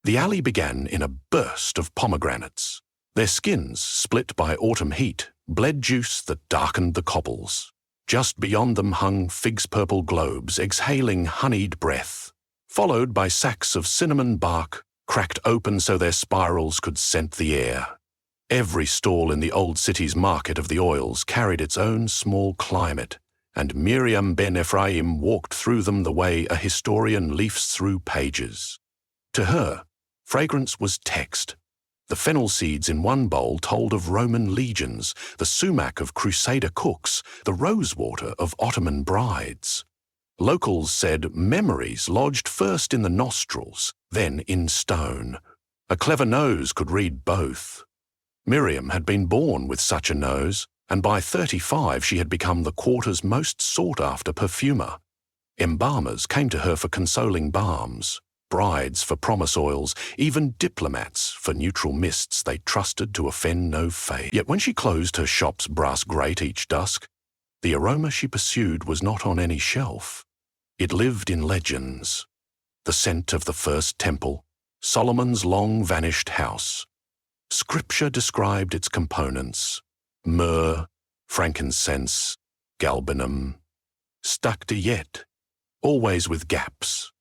The alley began in a burst of pomegranates. Their skins, split by autumn heat, bled juice that darkened the cobbles. Just beyond them hung fig's purple globes, exhaling honeyed breath, followed by sacks of cinnamon bark, cracked open so their spirals could scent the air. Every stall in the old city's market of the oils carried its own small climate, and Miriam ben Ephraim walked through them the way a historian leafs through pages. To her, fragrance was text. The fennel seeds in one bowl told of Roman legions, the sumac of crusader cooks, the rosewater of Ottoman brides. Locals said memories lodged first in the nostrils, then in stone. A clever nose could read both. Miriam had been born with such a nose, and by 35 she had become the quarter's most sought-after perfumer. Embalmers came to her for consoling balms, brides for promise oils, even diplomats for neutral mists they trusted to offend no fate. Yet when she closed her shop's brass grate each dusk, the aroma she pursued was not on any shelf. It lived in legends. The scent of the first temple, Solomon's long-vanished house. Scripture described its components: myrrh, frankincense, galbanum, stacte yet, always with gaps.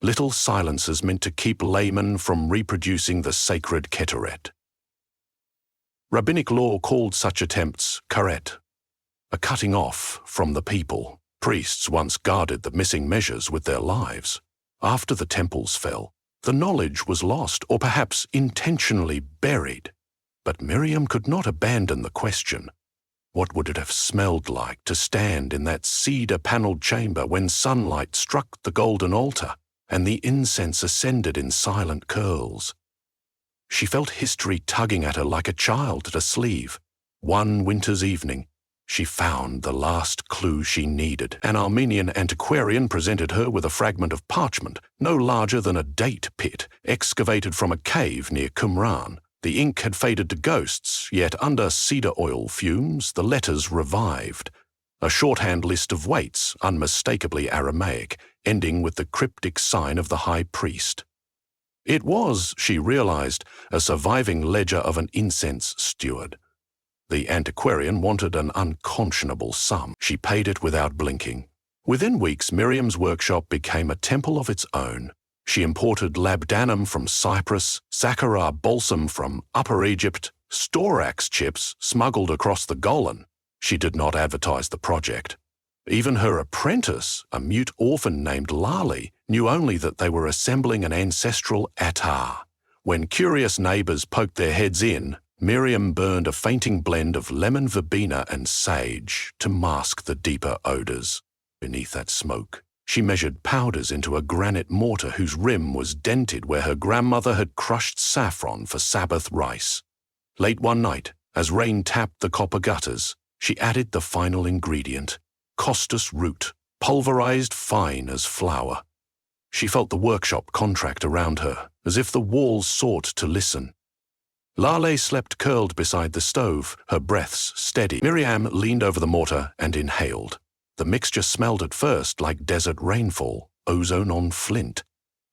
Little silences meant to keep laymen from reproducing the sacred Keteret. Rabbinic law called such attempts karet, a cutting off from the people. Priests once guarded the missing measures with their lives. After the temples fell, the knowledge was lost or perhaps intentionally buried. But Miriam could not abandon the question. What would it have smelled like to stand in that cedar-panelled chamber when sunlight struck the golden altar and the incense ascended in silent curls? She felt history tugging at her like a child at a sleeve. One winter's evening, she found the last clue she needed. An Armenian antiquarian presented her with a fragment of parchment, no larger than a date pit, excavated from a cave near Qumran. The ink had faded to ghosts, yet under cedar oil fumes the letters revived. A shorthand list of weights, unmistakably Aramaic, ending with the cryptic sign of the high priest. It was, she realized, a surviving ledger of an incense steward. The antiquarian wanted an unconscionable sum. She paid it without blinking. Within weeks, Miriam's workshop became a temple of its own. She imported labdanum from Cyprus, Saqqara balsam from Upper Egypt, storax chips smuggled across the Golan. She did not advertise the project. Even her apprentice, a mute orphan named Lali, knew only that they were assembling an ancestral attar. When curious neighbors poked their heads in, Miriam burned a fainting blend of lemon verbena and sage to mask the deeper odors. Beneath that smoke, she measured powders into a granite mortar whose rim was dented where her grandmother had crushed saffron for Sabbath rice. Late one night, as rain tapped the copper gutters, she added the final ingredient, costus root, pulverized fine as flour. She felt the workshop contract around her, as if the walls sought to listen. Lale slept curled beside the stove, her breaths steady. Miriam leaned over the mortar and inhaled. The mixture smelled at first like desert rainfall, ozone on flint.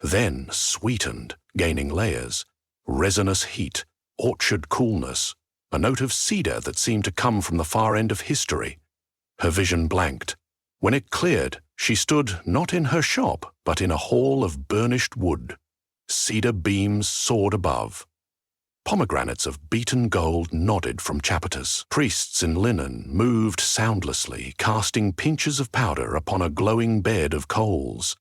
Then sweetened, gaining layers, resinous heat, orchard coolness, a note of cedar that seemed to come from the far end of history. Her vision blanked. When it cleared, she stood not in her shop, but in a hall of burnished wood. Cedar beams soared above. Pomegranates of beaten gold nodded from chapiters. Priests in linen moved soundlessly, casting pinches of powder upon a glowing bed of coals.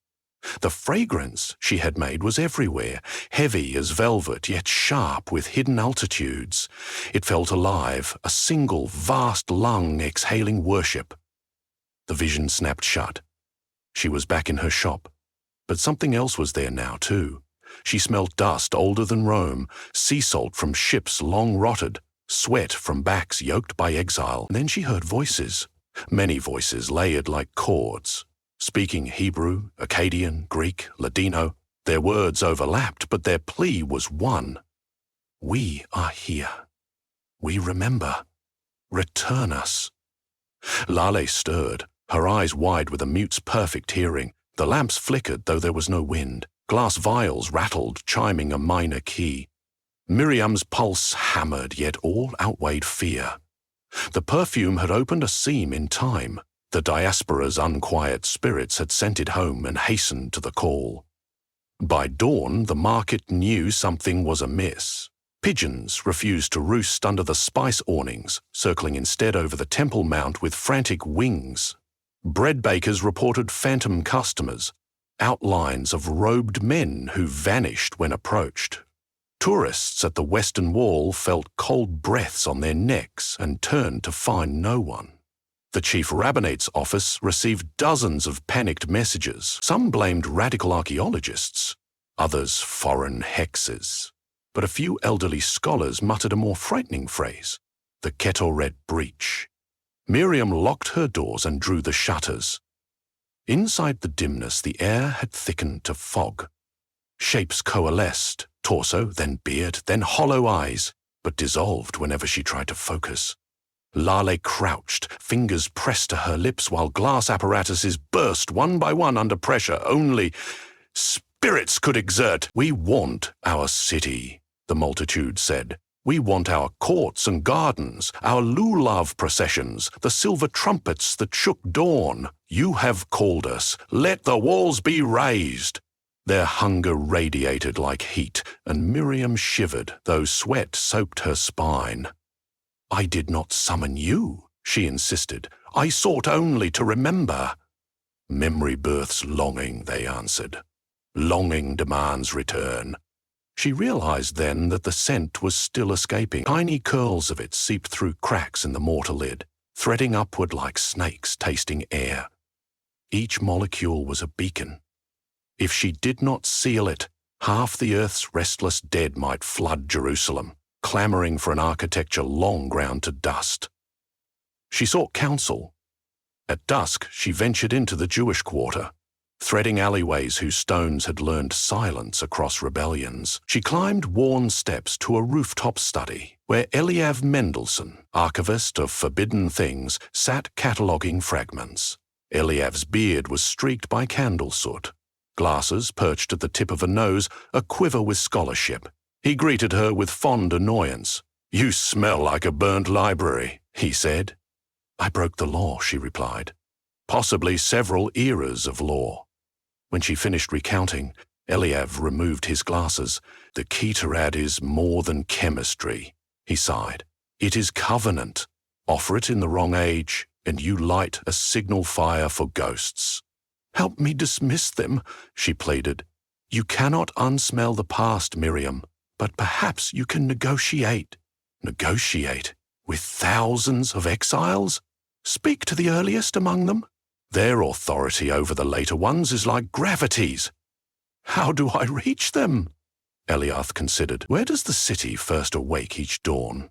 The fragrance she had made was everywhere, heavy as velvet, yet sharp with hidden altitudes. It felt alive, a single, vast lung exhaling worship. The vision snapped shut. She was back in her shop, but something else was there now, too. She smelt dust older than Rome, sea salt from ships long rotted, sweat from backs yoked by exile. And then she heard voices, many voices layered like chords, speaking Hebrew, Akkadian, Greek, Ladino. Their words overlapped, but their plea was one. We are here. We remember. Return us. Lale stirred, her eyes wide with a mute's perfect hearing. The lamps flickered, though there was no wind. Glass vials rattled, chiming a minor key. Miriam's pulse hammered, yet all outweighed fear. The perfume had opened a seam in time. The diaspora's unquiet spirits had sent it home and hastened to the call. By dawn, the market knew something was amiss. Pigeons refused to roost under the spice awnings, circling instead over the Temple Mount with frantic wings. Bread bakers reported phantom customers, outlines of robed men who vanished when approached. Tourists at the Western Wall felt cold breaths on their necks and turned to find no one. The chief rabbinate's office received dozens of panicked messages. Some blamed radical archaeologists, others foreign hexes. But a few elderly scholars muttered a more frightening phrase, the Ketoret breach. Miriam locked her doors and drew the shutters. Inside the dimness, the air had thickened to fog. Shapes coalesced, torso, then beard, then hollow eyes, but dissolved whenever she tried to focus. Lale crouched, fingers pressed to her lips while glass apparatuses burst one by one under pressure. Only spirits could exert. "We want our city," the multitude said. "We want our courts and gardens, our lulav processions, the silver trumpets that shook dawn. You have called us. Let the walls be raised." Their hunger radiated like heat, and Miriam shivered, though sweat soaked her spine. "I did not summon you," she insisted. "I sought only to remember." "Memory births longing," they answered. "Longing demands return." She realized then that the scent was still escaping. Tiny curls of it seeped through cracks in the mortar lid, threading upward like snakes tasting air. Each molecule was a beacon. If she did not seal it, half the earth's restless dead might flood Jerusalem, clamoring for an architecture long ground to dust. She sought counsel. At dusk, she ventured into the Jewish quarter, threading alleyways whose stones had learned silence across rebellions. She climbed worn steps to a rooftop study, where Eliav Mendelssohn, archivist of forbidden things, sat cataloguing fragments. Eliav's beard was streaked by candle soot. Glasses perched at the tip of a nose, a quiver with scholarship. He greeted her with fond annoyance. "You smell like a burnt library," he said. "I broke the law," she replied. "Possibly several eras of law." When she finished recounting, Eliav removed his glasses. "The Keterad is more than chemistry," he sighed. "It is covenant. Offer it in the wrong age, and you light a signal fire for ghosts." "Help me dismiss them," she pleaded. "You cannot unsmell the past, Miriam, but perhaps you can negotiate." "Negotiate? With thousands of exiles? Speak to the earliest among them. Their authority over the later ones is like gravity's." "How do I reach them?" Eliath considered. "Where does the city first awake each dawn?"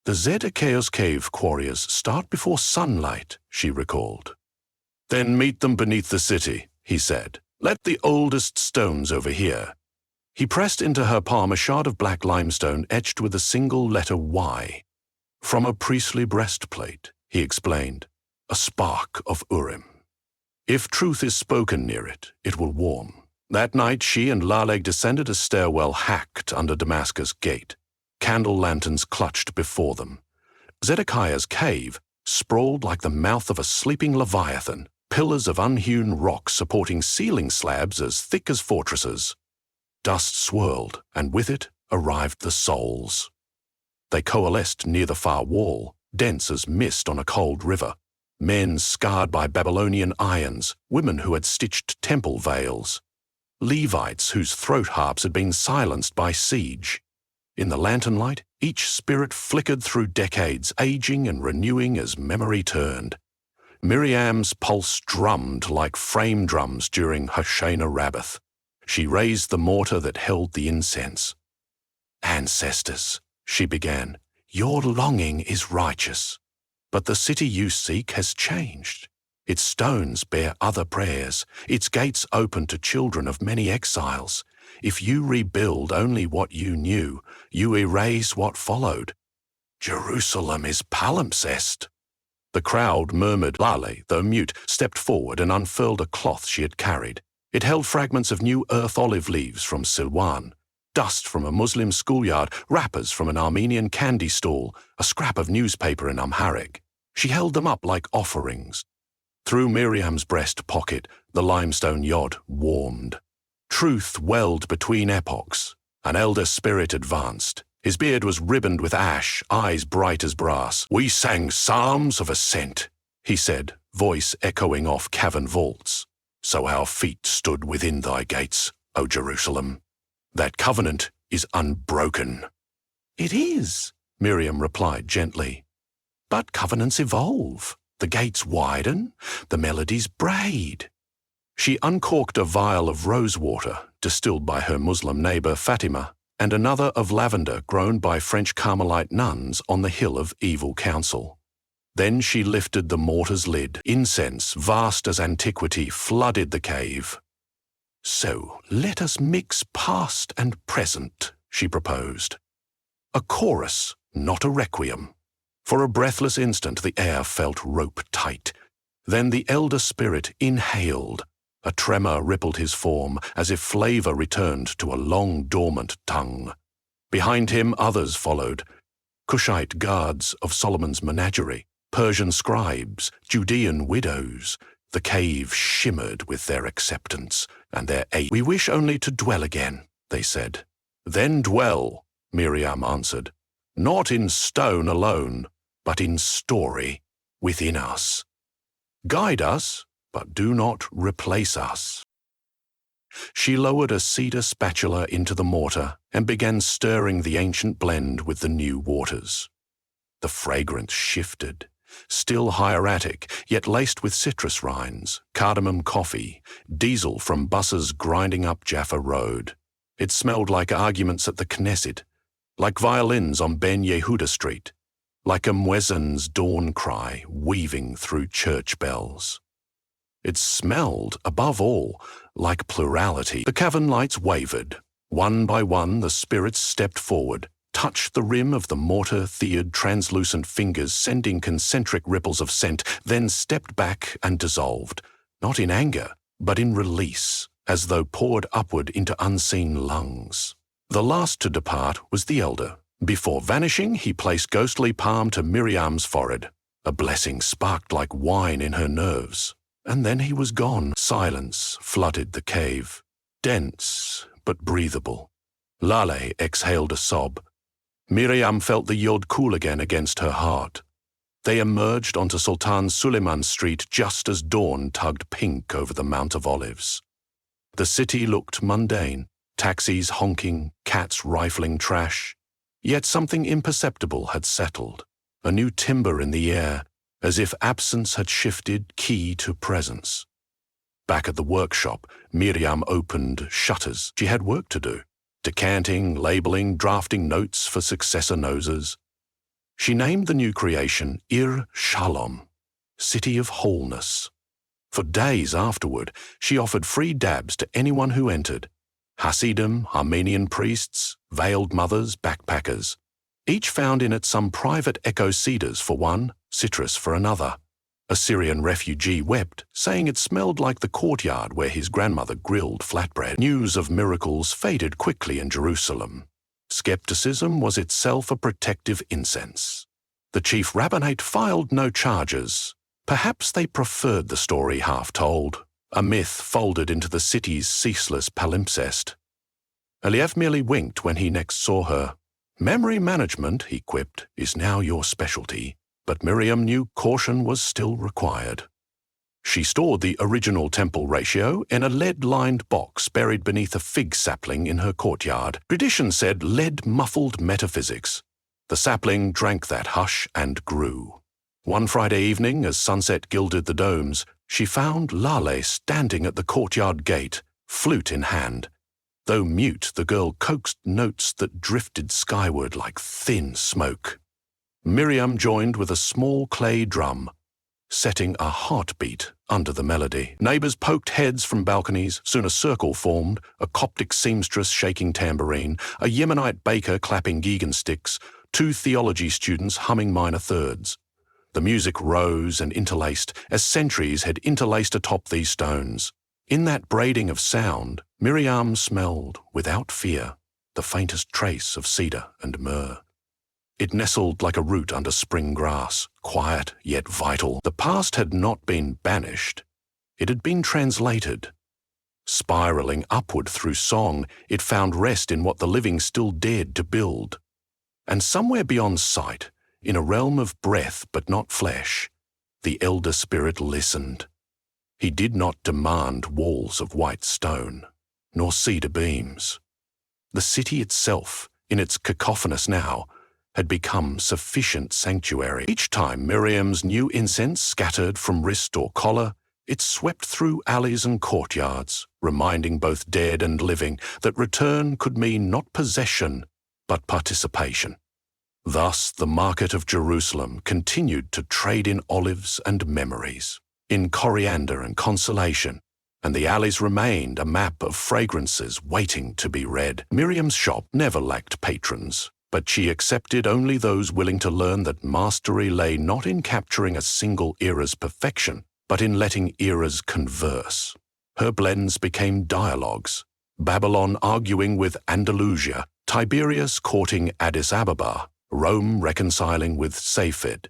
"The Zedekiah's cave quarriers start before sunlight," she recalled. "Then meet them beneath the city," he said. "Let the oldest stones over here." He pressed into her palm a shard of black limestone etched with a single letter Y. "From a priestly breastplate," he explained, "a spark of Urim. If truth is spoken near it, it will warm." That night she and Laleg descended a stairwell hacked under Damascus Gate. Candle lanterns clutched before them. Zedekiah's cave sprawled like the mouth of a sleeping leviathan, pillars of unhewn rock supporting ceiling slabs as thick as fortresses. Dust swirled, and with it arrived the souls. They coalesced near the far wall, dense as mist on a cold river. Men scarred by Babylonian irons, women who had stitched temple veils, Levites whose throat harps had been silenced by siege. In the lantern light, each spirit flickered through decades, aging and renewing as memory turned. Miriam's pulse drummed like frame drums during Hoshana Rabbath. She raised the mortar that held the incense. "Ancestors," she began, "your longing is righteous. But the city you seek has changed. Its stones bear other prayers, its gates open to children of many exiles. If you rebuild only what you knew, you erase what followed. Jerusalem is palimpsest." The crowd murmured. Lale, though mute, stepped forward and unfurled a cloth she had carried. It held fragments of new earth olive leaves from Silwan, dust from a Muslim schoolyard, wrappers from an Armenian candy stall, a scrap of newspaper in Amharic. She held them up like offerings. Through Miriam's breast pocket, the limestone yod warmed. Truth welled between epochs. An elder spirit advanced. His beard was ribboned with ash, eyes bright as brass. "We sang psalms of ascent," he said, voice echoing off cavern vaults. "So our feet stood within thy gates, O Jerusalem. That covenant is unbroken." "It is," Miriam replied gently. "But covenants evolve. The gates widen, the melodies braid." She uncorked a vial of rosewater, distilled by her Muslim neighbor Fatima, and another of lavender grown by French Carmelite nuns on the hill of evil counsel. Then she lifted the mortar's lid. Incense, vast as antiquity, flooded the cave. "So let us mix past and present," she proposed. A chorus, not a requiem. For a breathless instant the air felt rope-tight. Then the elder spirit inhaled. A tremor rippled his form, as if flavor returned to a long-dormant tongue. Behind him others followed. Cushite guards of Solomon's menagerie, Persian scribes, Judean widows. The cave shimmered with their acceptance and their aid. "We wish only to dwell again," they said. "Then dwell," Miriam answered. "Not in stone alone, but in story within us. Guide us, but do not replace us." She lowered a cedar spatula into the mortar and began stirring the ancient blend with the new waters. The fragrance shifted, still hieratic, yet laced with citrus rinds, cardamom coffee, diesel from buses grinding up Jaffa Road. It smelled like arguments at the Knesset, like violins on Ben Yehuda Street, like a muezzin's dawn cry weaving through church bells. It smelled, above all, like plurality. The cavern lights wavered. One by one the spirits stepped forward, touched the rim of the mortar-thiered translucent fingers, sending concentric ripples of scent, then stepped back and dissolved, not in anger, but in release, as though poured upward into unseen lungs. The last to depart was the elder. Before vanishing, he placed ghostly palm to Miriam's forehead. A blessing sparked like wine in her nerves. And then he was gone. Silence flooded the cave, dense but breathable. Lale exhaled a sob. Miriam felt the yod cool again against her heart. They emerged onto Sultan Suleiman Street just as dawn tugged pink over the Mount of Olives. The city looked mundane, taxis honking, cats rifling trash. Yet something imperceptible had settled, a new timbre in the air, as if absence had shifted key to presence. Back at the workshop, Miriam opened shutters. She had work to do, decanting, labeling, drafting notes for successor noses. She named the new creation Ir Shalom, City of Wholeness. For days afterward, she offered free dabs to anyone who entered. Hasidim, Armenian priests, veiled mothers, backpackers. Each found in it some private echo cedars for one, citrus for another. A Syrian refugee wept, saying it smelled like the courtyard where his grandmother grilled flatbread. News of miracles faded quickly in Jerusalem. Skepticism was itself a protective incense. The chief rabbinate filed no charges. Perhaps they preferred the story half told, a myth folded into the city's ceaseless palimpsest. Eliev merely winked when he next saw her. "Memory management," he quipped, "is now your specialty." But Miriam knew caution was still required. She stored the original temple ratio in a lead-lined box buried beneath a fig sapling in her courtyard. Tradition said lead-muffled metaphysics. The sapling drank that hush and grew. One Friday evening, as sunset gilded the domes, she found Lale standing at the courtyard gate, flute in hand. Though mute, the girl coaxed notes that drifted skyward like thin smoke. Miriam joined with a small clay drum, setting a heartbeat under the melody. Neighbors poked heads from balconies, soon a circle formed, a Coptic seamstress shaking tambourine, a Yemenite baker clapping Gigan sticks, 2 theology students humming minor thirds. The music rose and interlaced, as centuries had interlaced atop these stones. In that braiding of sound, Miriam smelled, without fear, the faintest trace of cedar and myrrh. It nestled like a root under spring grass, quiet yet vital. The past had not been banished. It had been translated. Spiraling upward through song, it found rest in what the living still dared to build. And somewhere beyond sight, in a realm of breath but not flesh, the elder spirit listened. He did not demand walls of white stone, nor cedar beams. The city itself, in its cacophonous now, had become sufficient sanctuary. Each time Miriam's new incense scattered from wrist or collar, it swept through alleys and courtyards, reminding both dead and living that return could mean not possession, but participation. Thus the market of Jerusalem continued to trade in olives and memories, in coriander and consolation, and the alleys remained a map of fragrances waiting to be read. Miriam's shop never lacked patrons, but she accepted only those willing to learn that mastery lay not in capturing a single era's perfection, but in letting eras converse. Her blends became dialogues, Babylon arguing with Andalusia, Tiberius courting Addis Ababa, Rome reconciling with Safed.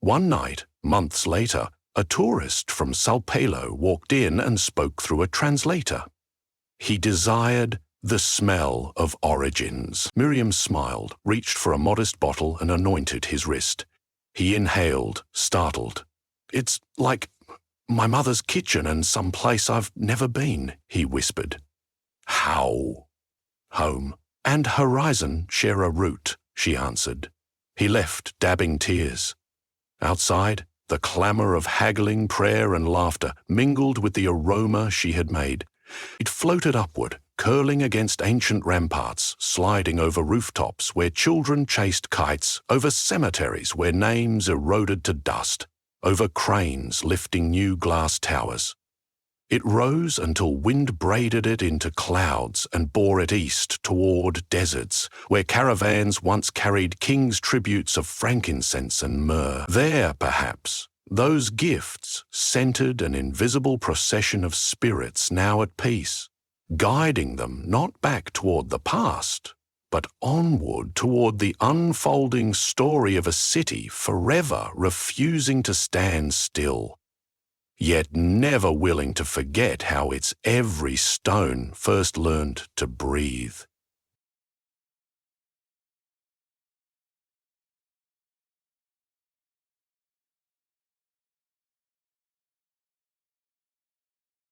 One night, months later, a tourist from Sao Paulo walked in and spoke through a translator. He desired the smell of origins. Miriam smiled, reached for a modest bottle and anointed his wrist. He inhaled, startled. "It's like my mother's kitchen and some place I've never been," he whispered. "How?" "Home and horizon share a root," she answered. He left, dabbing tears. Outside, the clamour of haggling prayer and laughter mingled with the aroma she had made. It floated upward, curling against ancient ramparts, sliding over rooftops where children chased kites, over cemeteries where names eroded to dust, over cranes lifting new glass towers. It rose until wind braided it into clouds and bore it east toward deserts, where caravans once carried kings' tributes of frankincense and myrrh. There, perhaps, those gifts scented an invisible procession of spirits now at peace, guiding them not back toward the past, but onward toward the unfolding story of a city forever refusing to stand still, yet never willing to forget how its every stone first learned to breathe.